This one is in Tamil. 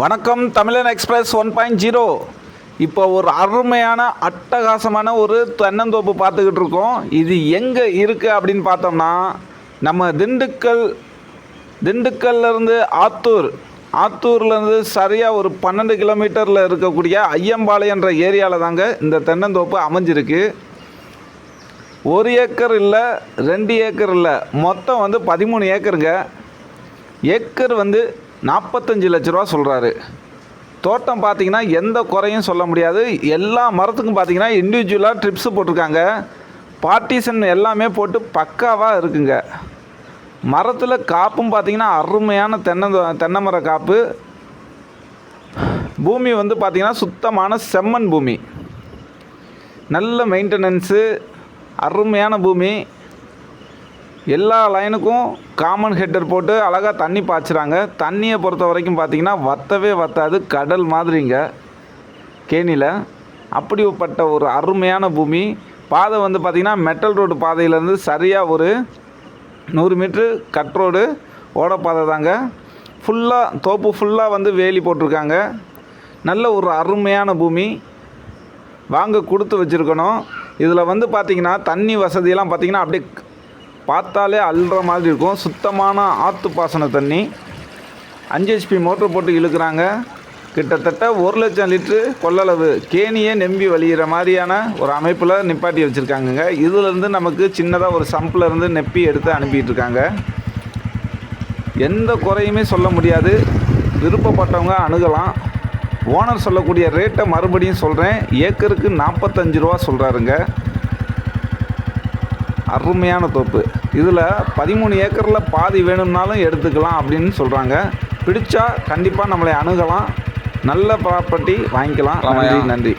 வணக்கம் தமிழன் எக்ஸ்பிரஸ் 1.0. இப்போ ஒரு அருமையான அட்டகாசமான ஒரு தென்னந்தோப்பு பார்த்துக்கிட்டு இருக்கோம். இது எங்கே இருக்குது அப்படின்னு பார்த்தோம்னா நம்ம திண்டுக்கல்லேருந்து ஆத்தூர்லேருந்து சரியாக ஒரு 12 கிலோமீட்டரில் இருக்கக்கூடிய ஐயம்பாளையன்ற ஏரியாவில் தாங்க இந்த தென்னந்தோப்பு அமைஞ்சிருக்கு. 1 ஏக்கர் இல்லை, 2 ஏக்கர் இல்லை, மொத்தம் 13 ஏக்கருங்க. ஏக்கர் 45 லட்ச ரூபா சொல்கிறாரு. தோட்டம் பார்த்திங்கன்னா எந்த குறையும் சொல்ல முடியாது. எல்லா மரத்துக்கும் பார்த்திங்கன்னா இண்டிவிஜுவலாக ட்ரிப்ஸு போட்டிருக்காங்க. பார்ட்டிஷன் எல்லாமே போட்டு பக்காவாக இருக்குங்க. மரத்தில் காப்பும் பார்த்திங்கன்னா அருமையான தென்னை மர காப்பு. பூமி பார்த்திங்கன்னா சுத்தமான செம்மண் பூமி, நல்ல மெயின்டெனன்ஸு, அருமையான பூமி. எல்லா லைனுக்கும் காமன் ஹெட்டர் போட்டு அழகாக தண்ணி பாய்ச்சுறாங்க. தண்ணியை பொறுத்த வரைக்கும் பார்த்திங்கன்னா வற்றவே வற்றாது, கடல் மாதிரிங்க கேணியில். அப்படிப்பட்ட ஒரு அருமையான பூமி. பாதை பார்த்திங்கன்னா மெட்டல் ரோடு பாதையிலேருந்து சரியாக ஒரு 100 மீட்ரு கட் ரோடு ஓடப்பாதை தாங்க. ஃபுல்லாக தோப்பு ஃபுல்லாக வேலி போட்டிருக்காங்க. நல்ல ஒரு அருமையான பூமி, வாங்க கொடுத்து வச்சுருக்கணும். இதில் பார்த்திங்கன்னா தண்ணி வசதியெல்லாம் பார்த்திங்கன்னா அப்படியே பார்த்தாலே அள்ளுற மாதிரி இருக்கும். சுத்தமான ஆற்று பாசன தண்ணி. 5 HP மோட்டர் போட்டு இழுக்கிறாங்க. கிட்டத்தட்ட 1 லட்சம் லிட்ரு கொள்ளளவு கேணியே நம்பி வழிகிற மாதிரியான ஒரு அமைப்பில் நிப்பாட்டி வச்சுருக்காங்கங்க. இதிலேருந்து நமக்கு சின்னதாக ஒரு சம்பில் நெப்பி எடுத்து அனுப்பிட்டுருக்காங்க. எந்த குறையுமே சொல்ல முடியாது. விருப்பப்பட்டவங்க அணுகலாம். ஓனர் சொல்லக்கூடிய ரேட்டை மறுபடியும் சொல்கிறேன். ஏக்கருக்கு 45 ரூபா சொல்கிறாருங்க. அருமையான தோப்பு. இதில் 13 ஏக்கரில் பாதி வேணும்னாலும் எடுத்துக்கலாம் அப்படின்னு சொல்கிறாங்க. பிடிச்சா கண்டிப்பாக நம்மளை அணுகலாம். நல்ல ப்ராப்பர்ட்டி வாங்கிக்கலாம். நன்றி.